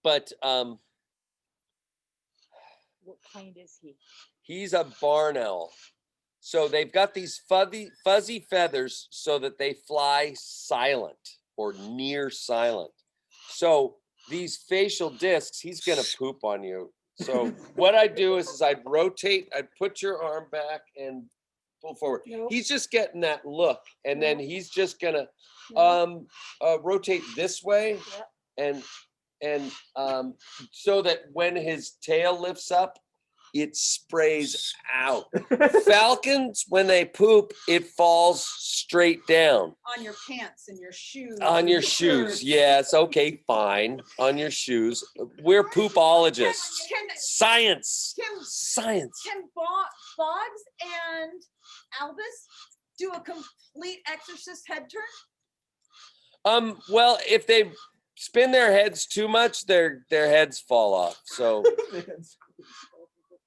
But What kind is he? he's a barn owl. So they've got these fuzzy feathers so that they fly silent or near silent. So these facial discs, he's gonna poop on you. So what I do is I'd rotate, I'd put your arm back and pull forward. Nope. He's just getting that look, and then he's just gonna rotate this way and so that when his tail lifts up, it sprays out. Falcons, when they poop, it falls straight down. On your pants and your shoes. On and your shoes, shirts. yes, okay, fine. On your shoes. We're poopologists. Science. Science. Can Boggs and Albus do a complete exorcist head turn? Well, if they spin their heads too much, their heads fall off. So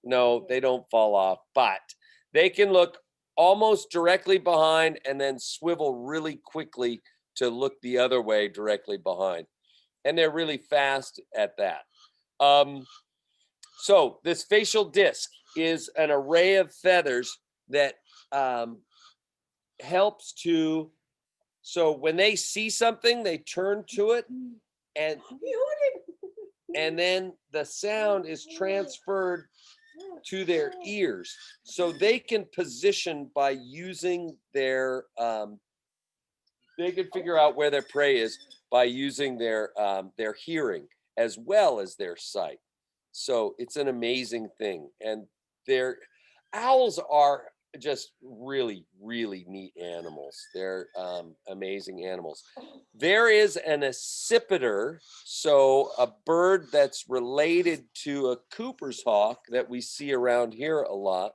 no, they don't fall off, but they can look almost directly behind and then swivel really quickly to look the other way directly behind. And they're really fast at that. So this facial disc is an array of feathers that helps to, so when they see something, they turn to it, and then the sound is transferred to their ears, so they can position by using their they can figure out where their prey is by using their hearing as well as their sight. So it's an amazing thing, and their owls are just really, really neat animals. They're amazing animals. There is an accipiter, so a bird that's related to a Cooper's hawk that we see around here a lot,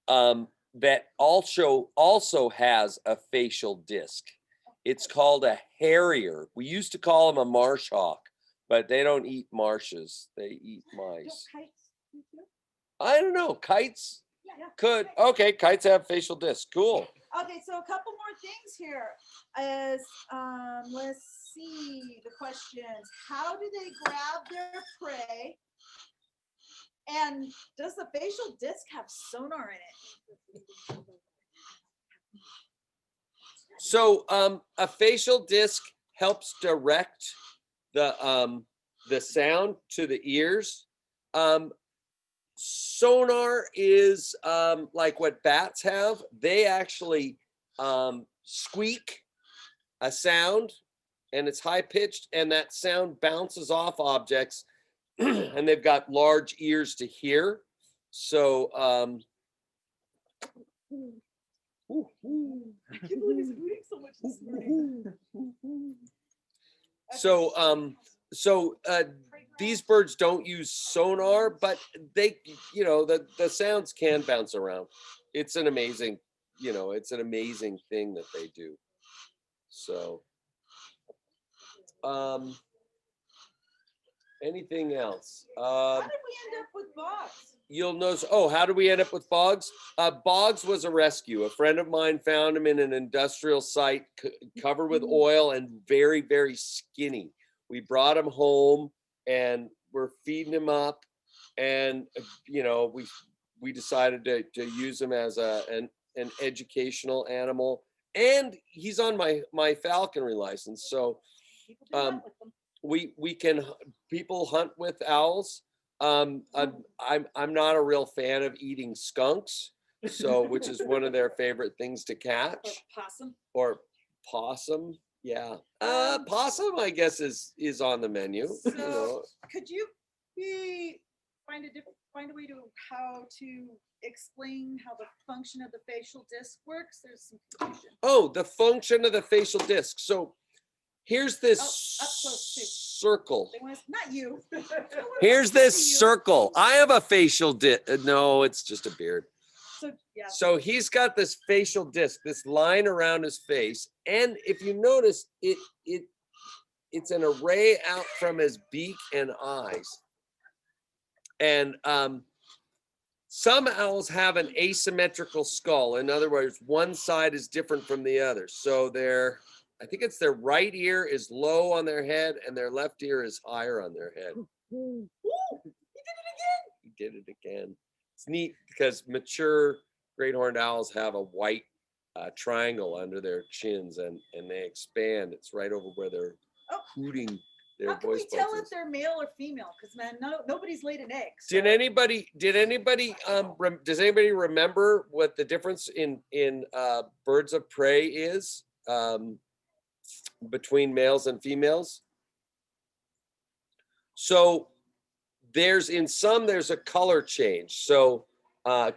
that also has a facial disc. It's called a harrier. We used to call them a marsh hawk, but they don't eat marshes. They eat mice. I don't know. Kites could. Okay, kites have facial discs. Cool. Okay, so a couple more things here is, let's see the questions. How do they grab their prey? And does the facial disc have sonar in it? So a facial disc helps direct the sound to the ears. Sonar is like what bats have. They actually squeak a sound, and it's high pitched, and that sound bounces off objects, and they've got large ears to hear. So I can't believe he's hooting so much this morning. so these birds don't use sonar, but they, the sounds can bounce around. It's an amazing, it's an amazing thing that they do. So, anything else? How did we end up with Boggs? You'll notice, how do we end up with Boggs? Boggs was a rescue. A friend of mine found him in an industrial site covered with oil and very, very skinny. We brought him home and we're feeding him up, and you know, we decided to use him as an educational animal, and he's on my falconry license. So People do that with them. we can people hunt with owls. I'm not a real fan of eating skunks, so which is one of their favorite things to Or catch. possum. Or possum, yeah. Possum, I guess, is on the menu. You know. Could you find a way to how to explain how the function of the facial disc works? There's some confusion. Oh, the function of the facial disc. So here's this Oh, up close too. circle. They want us, not you. Here's this You. circle. I have a facial disc. No, it's just a beard. So yeah. So he's got this facial disc, this line around his face, and if you notice, it's an array out from his beak and eyes. And some owls have an asymmetrical skull. In other words, one side is different from the other. So I think it's their right ear is low on their head, and their left ear is higher on their head. Ooh, he did it again. He did it again. It's neat because mature great horned owls have a white triangle under their chins, and they expand. It's right over where they're hooting their How can we voice tell boxes. if they're male or female? Because man, nobody's laid an egg. Did so- anybody does anybody remember what the difference in birds of prey is between males and females? So there's a color change. So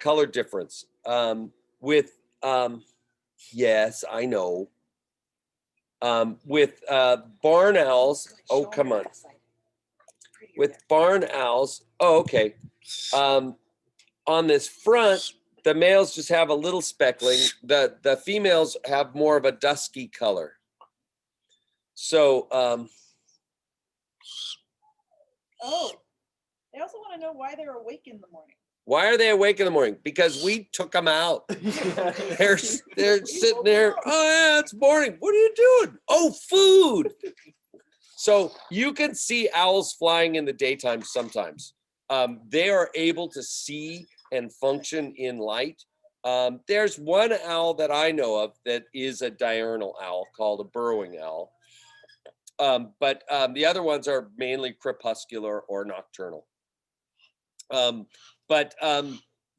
color difference with yes, I know. With barn owls, oh come on. With barn owls, oh okay. On this front, the males just have a little speckling. The females have more of a dusky color. So Oh, they also want to know why they're awake in the morning. why are they awake in the morning? Because we took them out. They're sitting there. Oh yeah, it's morning. What are you doing? Oh, food. So you can see owls flying in the daytime sometimes. They are able to see and function in light. There's one owl that I know of that is a diurnal owl called a burrowing owl. But the other ones are mainly crepuscular or nocturnal. But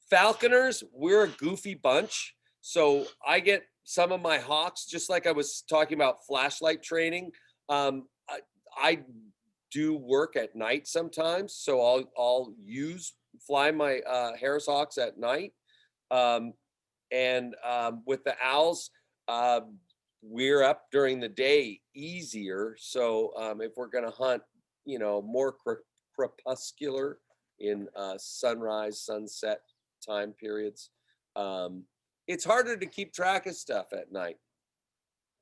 falconers, we're a goofy bunch. So I get some of my hawks, just like I was talking about flashlight training. I do work at night sometimes. So I'll fly my Harris hawks at night. And with the owls, we're up during the day easier. So if we're going to hunt, more crepuscular in sunrise, sunset time periods, it's harder to keep track of stuff at night.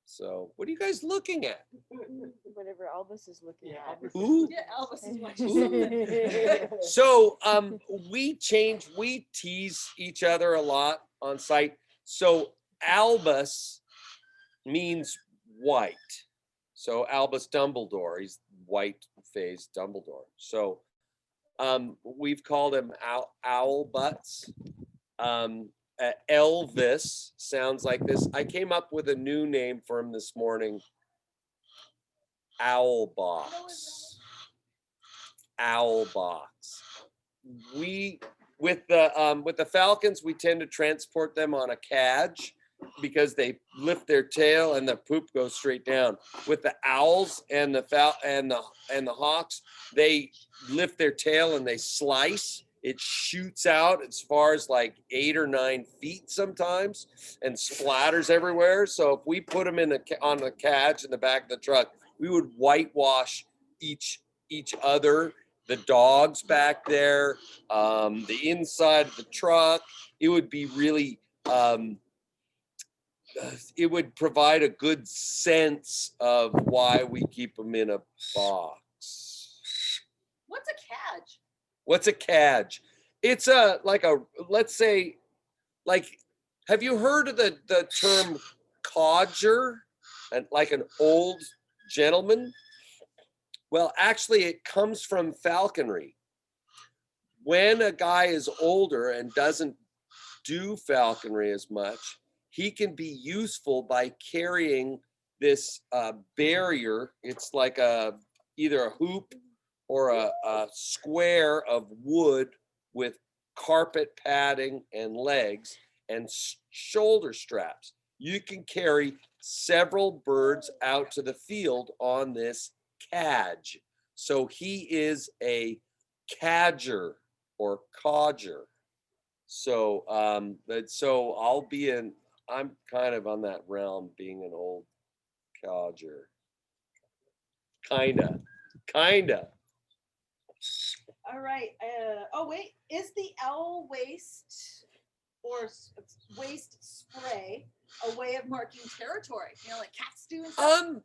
So what are you guys looking at? Whatever Elvis is looking at. Ooh. Yeah, Elvis is watching something. So we tease each other a lot on site. So albus means white. So Albus Dumbledore, he's white-faced Dumbledore. So we've called him owl butts. Elvis sounds like this. I came up with a new name for him this morning. Owl box. Owl box. With the falcons, we tend to transport them on a cadge because they lift their tail and the poop goes straight down. With the owls and the hawks, they lift their tail and they slice. It shoots out as far as like 8 or 9 feet sometimes and splatters everywhere. So if we put them on the cadge in the back of the truck, we would whitewash each other, the dogs back there, the inside of the truck. It would be really, it would provide a good sense of why we keep them in a box. What's a cadge? What's a cadge? It's let's say, have you heard of the term codger, and like an old gentleman? Well, actually, it comes from falconry. when a guy is older and doesn't do falconry as much, he can be useful by carrying this barrier. It's like either a hoop or a square of wood with carpet padding and legs and shoulder straps. You can carry several birds out to the field on this cadge. So he is a cadger or codger. So so I'm kind of on that realm, being an old codger. Kinda. All right. Oh wait, is the owl waste or waste spray a way of marking territory? You know, like cats do and stuff?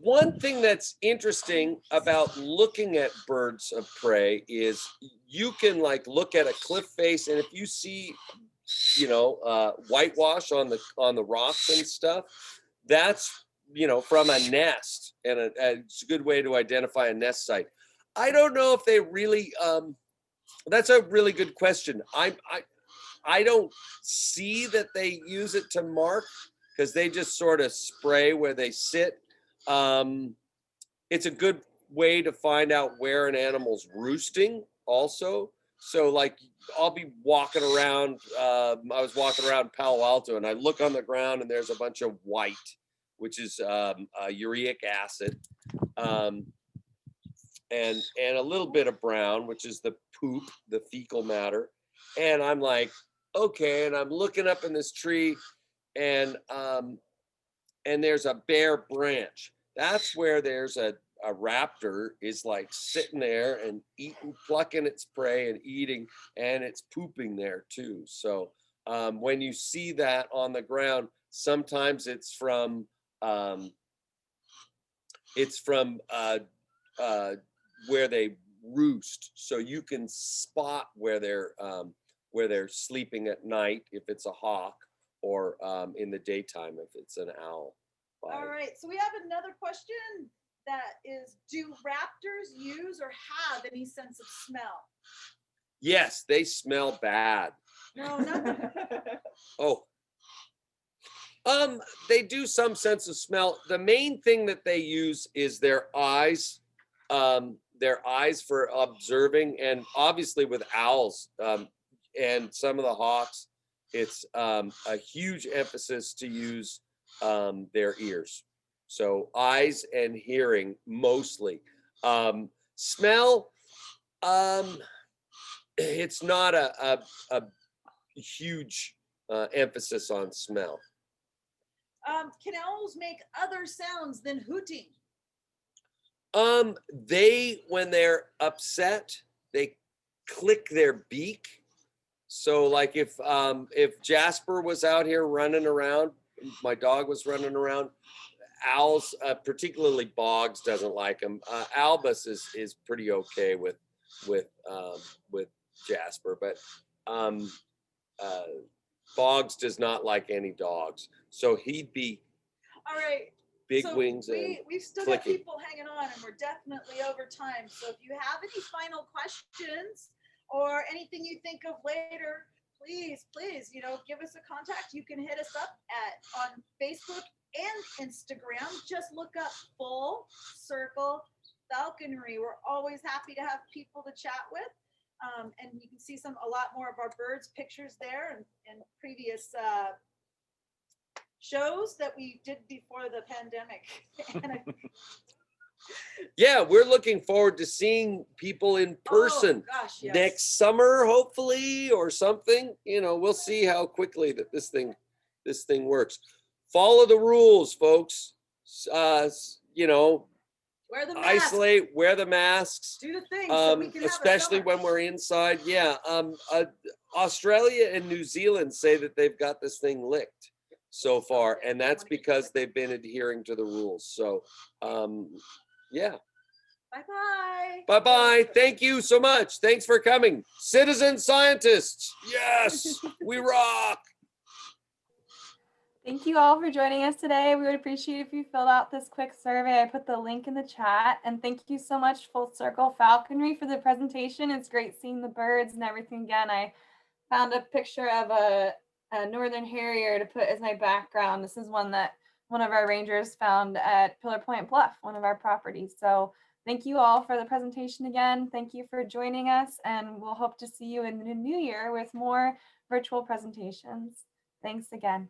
One thing that's interesting about looking at birds of prey is you can like look at a cliff face, and if you see, you know, whitewash on the rocks and stuff, that's, you know, from a nest, and it's a good way to identify a nest site. I don't know if they really. That's a really good question. I don't see that they use it to mark, because they just sort of spray where they sit. It's a good way to find out where an animal's roosting also. So like I'll be walking around, I was walking around Palo Alto, and I look on the ground and there's a bunch of white, which is uric acid, and a little bit of brown, which is the poop, the fecal matter. And I'm like, okay, and I'm looking up in this tree, and there's a bare branch. That's where there's a raptor is like sitting there and eating, plucking its prey and eating, and it's pooping there too. So when you see that on the ground, sometimes it's from where they roost, so you can spot where they're sleeping at night if it's a hawk, or in the daytime if it's an owl. All right, so we have another question that is, do raptors use or have any sense of smell? Yes, they smell bad. No, not Oh, they do some sense of smell. The main thing that they use is their eyes for observing, and obviously with owls and some of the hawks, it's a huge emphasis to use their ears. So eyes and hearing mostly. Smell, it's not a huge emphasis on smell. Can owls make other sounds than hooting? When they're upset, they click their beak. So like if Jasper was out here running around, my dog was running around, owls, particularly Boggs, doesn't like him. Albus is pretty okay with Jasper, but Boggs does not like any dogs. So he'd be all right. Big so wings. We've still got people hanging on, and we're definitely over time. So if you have any final questions or anything you think of later, please, you know, give us a contact. You can hit us up on Facebook and Instagram. Just look up Full Circle Falconry. We're always happy to have people to chat with. And you can see a lot more of our birds pictures there, and previous shows that we did before the pandemic. Yeah, we're looking forward to seeing people in person yes. next summer, hopefully, or something. You know, we'll see how quickly that this thing works. Follow the rules, folks. You know, wear the mask. Isolate, wear the masks. Do the thing, so we can especially when we're inside. Yeah. Australia and New Zealand say that they've got this thing licked so far, and that's because they've been adhering to the rules. So yeah. Bye-bye. Thank you so much. Thanks for coming. Citizen scientists. Yes, we rock. Thank you all for joining us today. We would appreciate if you filled out this quick survey. I put the link in the chat. And thank you so much, Full Circle Falconry, for the presentation. It's great seeing the birds and everything again. I found a picture of a northern harrier to put as my background. This is one that one of our rangers found at Pillar Point Bluff, one of our properties. So thank you all for the presentation again. Thank you for joining us, and we'll hope to see you in the new year with more virtual presentations. Thanks again.